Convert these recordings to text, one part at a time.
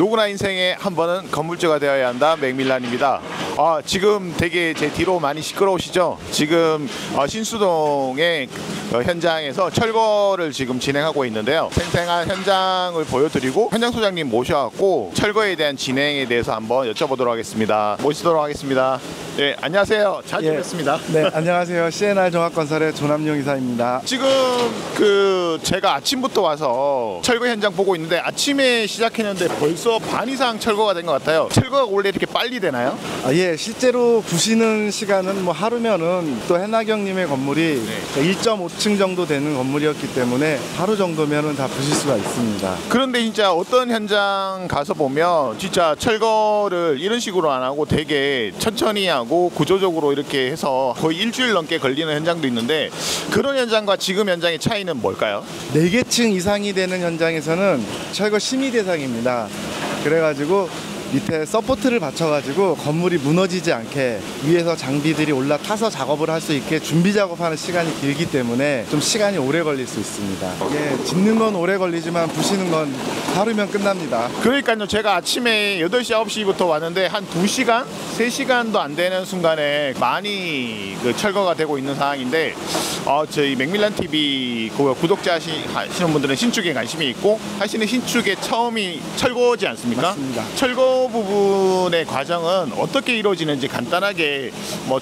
누구나 인생에 한 번은 건물주가 되어야 한다. 맥밀란입니다. 지금 되게 제 뒤로 많이 시끄러우시죠? 지금 신수동의 현장에서 철거를 지금 진행하고 있는데요. 생생한 현장을 보여드리고 현장 소장님 모셔갖고 철거에 대한 진행에 대해서 한번 여쭤보도록 하겠습니다. 모시도록 하겠습니다. 네, 안녕하세요. 잘 지냈습니다. 네, 안녕하세요. CNR 종합건설의 조남용 이사입니다. 지금 제가 아침부터 와서 철거 현장 보고 있는데 아침에 시작했는데 벌써 반 이상 철거가 된 것 같아요. 철거가 원래 이렇게 빨리 되나요? 예, 실제로 부시는 시간은 뭐 하루면은 또 해나경님의 건물이 1.5층 정도 되는 건물이었기 때문에 하루 정도면은 다 부실 수가 있습니다. 그런데 진짜 어떤 현장 가서 보면 진짜 철거를 이런 식으로 안 하고 되게 천천히 하고 구조적으로 이렇게 해서 거의 일주일 넘게 걸리는 현장도 있는데 그런 현장과 지금 현장의 차이는 뭘까요? 4개층 이상이 되는 현장에서는 철거 심의 대상입니다. 그래가지고 밑에 서포트를 받쳐가지고 건물이 무너지지 않게 위에서 장비들이 올라타서 작업을 할 수 있게 준비 작업하는 시간이 길기 때문에 좀 시간이 오래 걸릴 수 있습니다. 예, 짓는 건 오래 걸리지만 부시는 건 하루면 끝납니다. 그러니까요, 제가 아침에 8시, 9시부터 왔는데 한 2시간? 3시간도 안 되는 순간에 많이 철거가 되고 있는 상황인데 저희 맥밀란 TV 구독자 하시는 분들은 신축에 관심이 있고 하시는 신축의 처음이 철거지 않습니까? 맞습니다. 철거 부분의 과정은 어떻게 이루어지는지 간단하게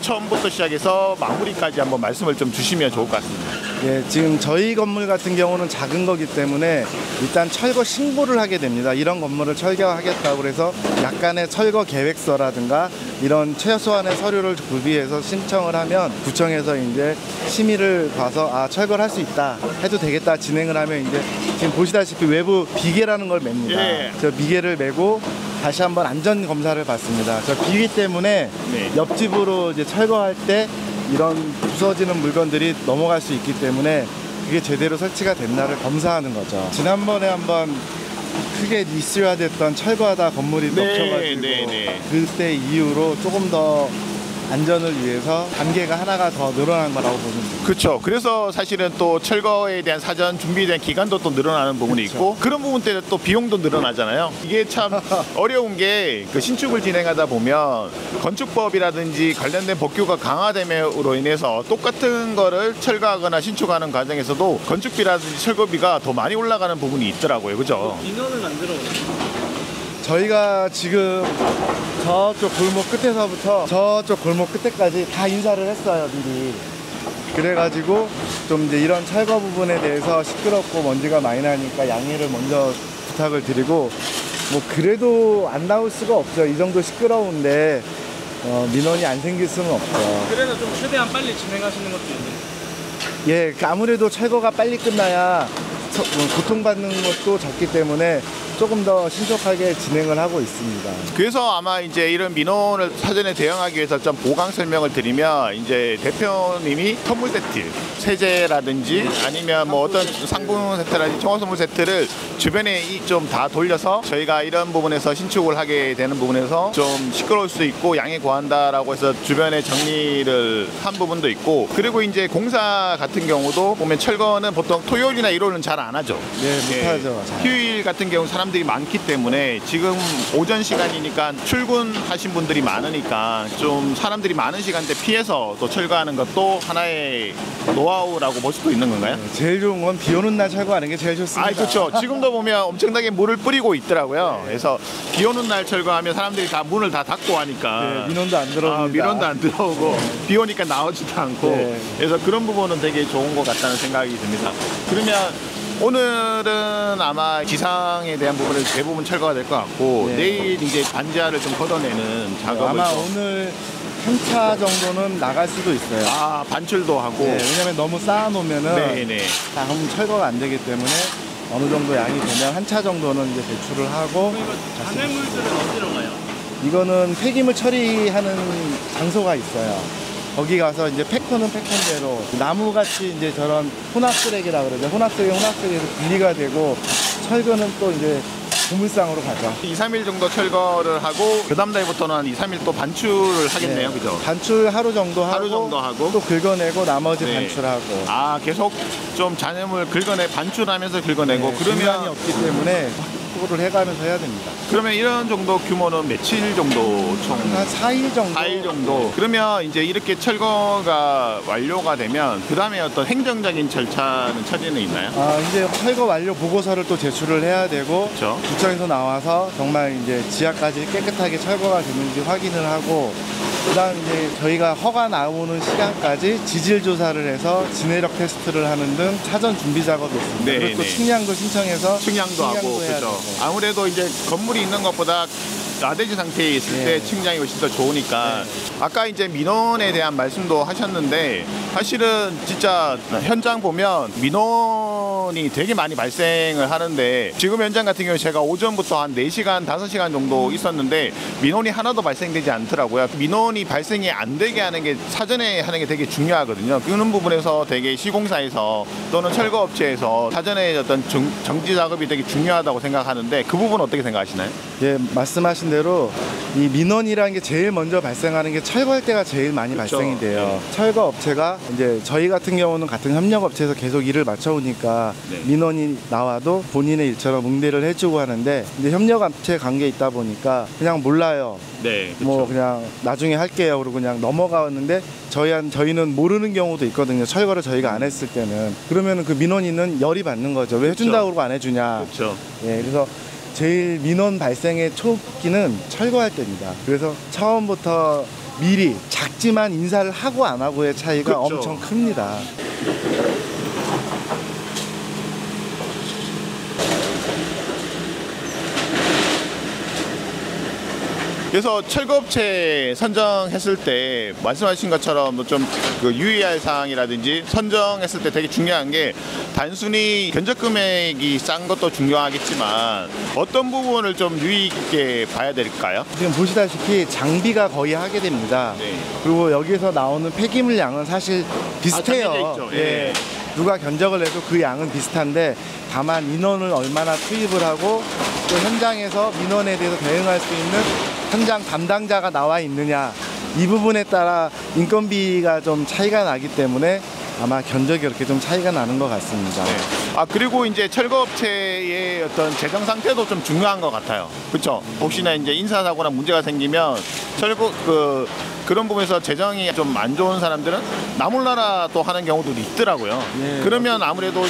처음부터 시작해서 마무리까지 한번 말씀을 좀 주시면 좋을 것 같습니다. 예, 지금 저희 건물 같은 경우는 작은 거기 때문에 일단 철거 신고를 하게 됩니다. 이런 건물을 철거하겠다고 해서 약간의 철거 계획서라든가 이런 최소한의 서류를 구비해서 신청을 하면 구청에서 이제 심의를 봐서 철거를 할 수 있다 해도 되겠다 진행을 하면 이제 지금 보시다시피 외부 비계라는 걸 맵니다. 예. 저 비계를 메고 다시 한번 안전 검사를 받습니다. 저 비계 때문에 옆집으로 이제 철거할 때 이런 부서지는 물건들이 넘어갈 수 있기 때문에 그게 제대로 설치가 됐나를 검사하는 거죠. 지난번에 한번 크게 이슈화 됐던 철거하다 건물이 덮쳐가지고 그때 이후로 조금 더 안전을 위해서 단계가 하나가 더 늘어난 거라고 보면 됩니다. 그렇죠. 그래서 사실은 또 철거에 대한 사전 준비에 대한 기간도 또 늘어나는 부분이 있고 그런 부분 때문에 또 비용도 늘어나잖아요. 이게 참 어려운 게 신축을 진행하다 보면 건축법이라든지 관련된 법규가 강화됨으로 인해서 똑같은 거를 철거하거나 신축하는 과정에서도 건축비라든지 철거비가 더 많이 올라가는 부분이 있더라고요. 그죠? 인원은 안 들어오나요? 저희가 지금 저쪽 골목 끝에서부터 저쪽 골목 끝에까지 다 인사를 했어요, 미리. 그래가지고 좀 이제 이런 철거 부분에 대해서 시끄럽고 먼지가 많이 나니까 양해를 먼저 부탁을 드리고 뭐 그래도 안 나올 수가 없죠. 이 정도 시끄러운데 민원이 안 생길 수는 없죠. 그래서 좀 최대한 빨리 진행하시는 것도 있는데. 예, 아무래도 철거가 빨리 끝나야 고통받는 것도 적기 때문에 조금 더 신속하게 진행을 하고 있습니다. 그래서 아마 이제 이런 민원을 사전에 대응하기 위해서 좀 보강 설명을 드리면 이제 대표님이 선물 세트, 세제라든지 아니면 뭐 어떤 상품 세트라든지 총합 선물 세트를 주변에 좀 다 돌려서 저희가 이런 부분에서 신축을 하게 되는 부분에서 좀 시끄러울 수 있고 양해 구한다라고 해서 주변에 정리를 한 부분도 있고 그리고 이제 공사 같은 경우도 보면 철거는 보통 토요일이나 일요일은 잘 안 하죠. 네, 못하죠. 휴일 같은 경우 사람들이 많기 때문에 지금 오전 시간이니까 출근하신 분들이 많으니까 좀 사람들이 많은 시간대 피해서 또 철거하는 것도 하나의 노하우라고 볼 수도 있는 건가요? 네, 제일 좋은 건 비 오는 날 철거하는 게 제일 좋습니다. 그렇죠. 지금도 보면 엄청나게 물을 뿌리고 있더라고요. 그래서 비 오는 날 철거하면 사람들이 다 문을 다 닫고 하니까 민원도 안 들어옵니다. 민원도 안 들어오고 비 오니까 나오지도 않고 그래서 그런 부분은 되게 좋은 것 같다는 생각이 듭니다. 그러면 오늘은 아마 기상에 대한 부분을 대부분 철거가 될 것 같고 내일 이제 반지하를 좀 걷어내는 작업을 아마 오늘 한 차 정도는 나갈 수도 있어요. 반출도 하고 왜냐면 너무 쌓아놓으면은 다음 철거가 안 되기 때문에 어느 정도 양이 되면 한 차 정도는 이제 배출을 하고. 잔해물들은 어디로 가요? 이거는 폐기물 처리하는 장소가 있어요. 거기 가서 이제 패커는 패커대로 나무같이 이제 저런 혼합 쓰레기라 그러죠. 혼합 쓰레기에서 분리가 되고 철거는 또 이제 고물상으로 가죠. 2, 3일 정도 철거를 하고 그 다음 날부터는 한 2, 3일 또 반출을 하겠네요. 그죠? 반출 하루 정도 하고 또 긁어내고 나머지 반출하고. 계속 좀 잔해물 반출하면서 긁어내고 그러면 중간이 없기 때문에 추구를 해가면서 해야 됩니다. 그러면 이런 정도 규모는 며칠 정도 총? 한 4일 정도. 4일 정도. 그러면 이제 이렇게 철거가 완료가 되면 그 다음에 어떤 행정적인 절차는 처리는 있나요? 이제 철거 완료 보고서를 또 제출을 해야 되고, 그렇죠. 구청에서 나와서 정말 이제 지하까지 깨끗하게 철거가 됐는지 확인을 하고, 그다음 이제 저희가 허가 나오는 시간까지 지질 조사를 해서 진해력 테스트를 하는 등 사전 준비 작업이 있습니다. 네, 그리고 또 네. 측량도 신청해서 측량도 하고 해야 그죠. 되고. 아무래도 이제 건물이 있는 것보다 나대지 상태에 있을 네. 때 측량이 훨씬 더 좋으니까 아까 이제 민원에 대한 말씀도 하셨는데 사실은 진짜 현장 보면 민원이 되게 많이 발생을 하는데 지금 현장 같은 경우 제가 오전부터 한 4시간, 5시간 정도 있었는데 민원이 하나도 발생되지 않더라고요. 민원이 발생이 안 되게 하는 게 사전에 하는 게 되게 중요하거든요. 그런 부분에서 되게 시공사에서 또는 철거업체에서 사전에 어떤 정지 작업이 되게 중요하다고 생각하는데 그 부분 어떻게 생각하시나요? 예, 말씀하신 대로 이 민원이라는 게 제일 먼저 발생하는 게 철거할 때가 제일 많이 그쵸. 발생이 돼요. 철거 업체가 이제 저희 같은 경우는 같은 협력 업체에서 계속 일을 맞춰오니까 네. 민원이 나와도 본인의 일처럼 응대를 해주고 하는데 이제 협력 업체 관계에 있다 보니까 그냥 몰라요. 네, 뭐 그냥 나중에 할게요. 그러고 그냥 넘어가는데 저희는 모르는 경우도 있거든요. 철거를 저희가 안 했을 때는 그러면은 그 민원인은 열이 받는 거죠. 왜 해준다고 그러고 안 해주냐. 그렇죠. 예, 그래서 제일 민원 발생의 초기는 철거할 때입니다. 그래서 처음부터 미리 작지만 인사를 하고 안 하고의 차이가 그렇죠. 엄청 큽니다. 그래서 철거업체 선정했을 때 말씀하신 것처럼 좀 그 유의할 사항이라든지 선정했을 때 되게 중요한 게 단순히 견적 금액이 싼 것도 중요하겠지만 어떤 부분을 좀 유의 있게 봐야 될까요? 지금 보시다시피 장비가 거의 하게 됩니다. 네. 그리고 여기서 나오는 폐기물 양은 사실 비슷해요. 정해져 있죠. 예. 예. 누가 견적을 해도 그 양은 비슷한데 다만 인원을 얼마나 투입을 하고 또 현장에서 민원에 대해서 대응할 수 있는 현장 담당자가 나와 있느냐 이 부분에 따라 인건비가 좀 차이가 나기 때문에 아마 견적이 이렇게 좀 차이가 나는 것 같습니다. 네. 그리고 이제 철거업체의 어떤 재정 상태도 좀 중요한 것 같아요. 그렇죠? 혹시나 이제 인사사고나 문제가 생기면 그런 부분에서 재정이 좀 안 좋은 사람들은 나몰라라 또 하는 경우도 있더라고요. 네. 그러면 아무래도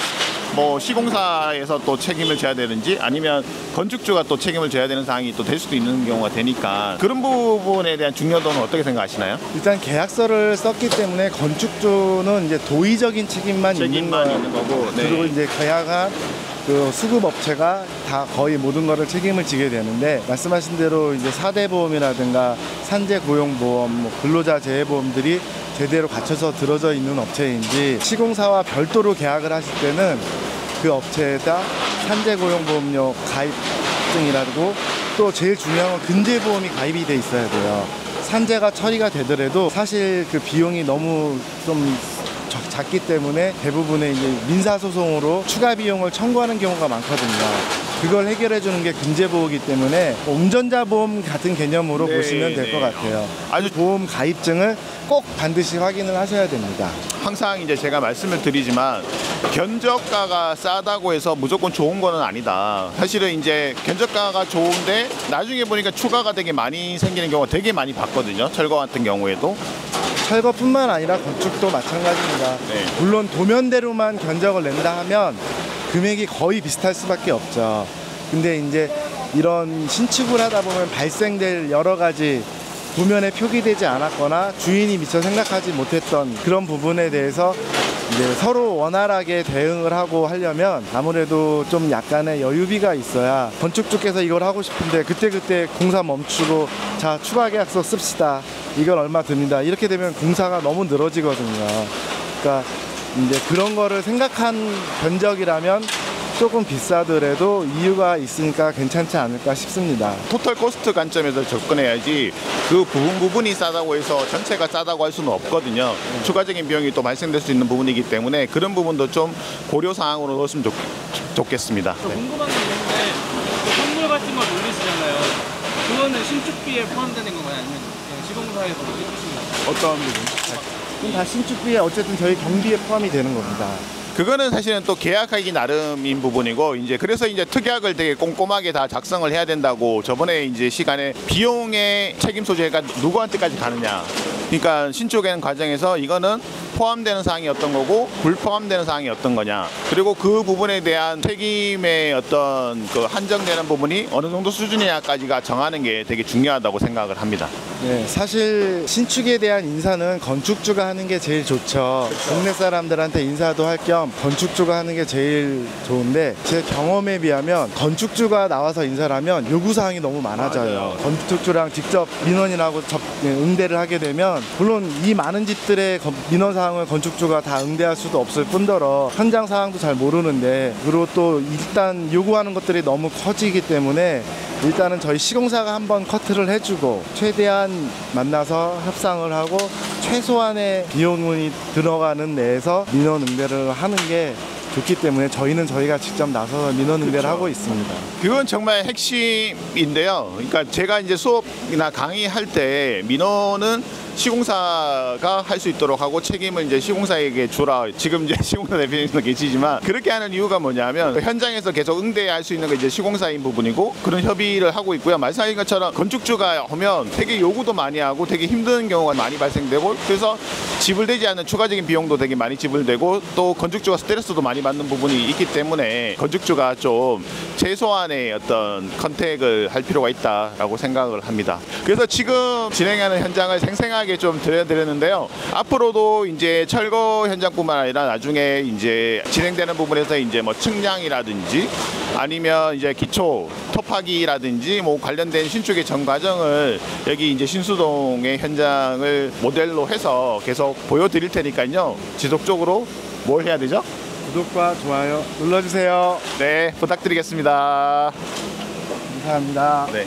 뭐 시공사에서 또 책임을 져야 되는지 아니면 건축주가 또 책임을 져야 되는 상황이 또 될 수도 있는 경우가 되니까 그런 부분에 대한 중요도는 어떻게 생각하시나요? 일단 계약서를 썼기 때문에 건축주는 이제 도의적인 책임만 있는 거고 네. 그리고 이제 계약한 그 수급업체가 다 거의 모든 거를 책임을 지게 되는데 말씀하신 대로 이제 4대 보험이라든가 산재 고용보험, 뭐 근로자 재해보험들이 제대로 갖춰서 들어져 있는 업체인지 시공사와 별도로 계약을 하실 때는 그 업체에다 산재 고용보험료 가입증이라고 또 제일 중요한 건 근제보험이 가입이 돼 있어야 돼요. 산재가 처리가 되더라도 사실 그 비용이 너무 좀 작기 때문에 대부분의 이제 민사소송으로 추가 비용을 청구하는 경우가 많거든요. 그걸 해결해 주는 게 근제보호이기 때문에 운전자 보험 같은 개념으로 네, 보시면 될 것 네. 같아요. 아주 보험 가입증을 꼭 반드시 확인을 하셔야 됩니다. 항상 이제 제가 말씀을 드리지만 견적가가 싸다고 해서 무조건 좋은 거는 아니다. 사실은 이제 견적가가 좋은데 나중에 보니까 추가가 되게 많이 생기는 경우가 되게 많이 봤거든요. 철거 같은 경우에도. 철거뿐만 아니라 건축도 마찬가지입니다. 네. 물론 도면대로만 견적을 낸다 하면 금액이 거의 비슷할 수밖에 없죠. 근데 이제 이런 신축을 하다 보면 발생될 여러 가지 도면에 표기되지 않았거나 주인이 미처 생각하지 못했던 그런 부분에 대해서 이제 서로 원활하게 대응을 하고 하려면 아무래도 좀 약간의 여유비가 있어야 건축주께서 이걸 하고 싶은데 그때 공사 멈추고 자 추가 계약서 씁시다. 이건 얼마 듭니다. 이렇게 되면 공사가 너무 늘어지거든요. 그러니까 이제 그런 거를 생각한 견적이라면 조금 비싸더라도 이유가 있으니까 괜찮지 않을까 싶습니다. 토탈 코스트 관점에서 접근해야지 그 부분이 싸다고 해서 전체가 싸다고 할 수는 없거든요. 추가적인 비용이 또 발생될 수 있는 부분이기 때문에 그런 부분도 좀 고려 사항으로 넣었으면 좋겠습니다. 저 궁금한 게 있는데 그 선물 같은 걸 올리시잖아요. 그거는 신축비에 포함되는 건가요? 아니면 그냥 시공사에서 해주시는 건가요? 어떤 부분? 그럼 다 신축비에 어쨌든 저희 경비에 포함이 되는 겁니다. 그거는 사실은 또 계약하기 나름인 부분이고 이제 그래서 이제 특약을 되게 꼼꼼하게 다 작성을 해야 된다고 저번에 이제 시간에 비용의 책임 소재가 누구한테까지 가느냐. 그러니까 신축의 과정에서 이거는 포함되는 사항이 어떤 거고 불포함되는 사항이 어떤 거냐. 그리고 그 부분에 대한 책임의 어떤 그 한정되는 부분이 어느 정도 수준이냐까지가 정하는 게 되게 중요하다고 생각을 합니다. 네, 사실 신축에 대한 인사는 건축주가 하는 게 제일 좋죠. 동네 사람들한테 인사도 할 겸 건축주가 하는 게 제일 좋은데 제 경험에 비하면 건축주가 나와서 인사를 하면 요구사항이 너무 많아져요. 건축주랑 직접 민원인하고 응대를 하게 되면 물론 이 많은 집들의 민원 사항을 건축주가 다 응대할 수도 없을 뿐더러 현장 상황도 잘 모르는데 그리고 또 일단 요구하는 것들이 너무 커지기 때문에 일단은 저희 시공사가 한번 커트를 해주고 최대한 만나서 협상을 하고 최소한의 비용이 들어가는 내에서 민원 응대를 하는 게 좋기 때문에 저희가 직접 나서서 민원 응대를 하고 있습니다. 그건 정말 핵심인데요. 그러니까 제가 이제 수업이나 강의할 때 민원은 시공사가 할 수 있도록 하고 책임을 이제 시공사에게 주라. 지금 이제 시공사 대표님도 계시지만 그렇게 하는 이유가 뭐냐면 현장에서 계속 응대할 수 있는 게 이제 시공사인 부분이고 그런 협의를 하고 있고요. 말씀하신 것처럼 건축주가 오면 되게 요구도 많이 하고 되게 힘든 경우가 많이 발생되고 그래서 지불되지 않는 추가적인 비용도 되게 많이 지불되고 또 건축주가 스트레스도 많이 받는 부분이 있기 때문에 건축주가 좀 최소한의 어떤 컨택을 할 필요가 있다라고 생각을 합니다. 그래서 지금 진행하는 현장을 생생하게 좀 들려드렸는데요. 앞으로도 이제 철거 현장뿐만 아니라 나중에 이제 진행되는 부분에서 이제 뭐 측량이라든지 아니면 이제 기초 토파기라든지 뭐 관련된 신축의 전 과정을 여기 이제 신수동의 현장을 모델로 해서 계속 보여드릴 테니까요. 지속적으로 뭘 해야 되죠? 구독과 좋아요 눌러주세요. 네, 부탁드리겠습니다. 감사합니다. 네.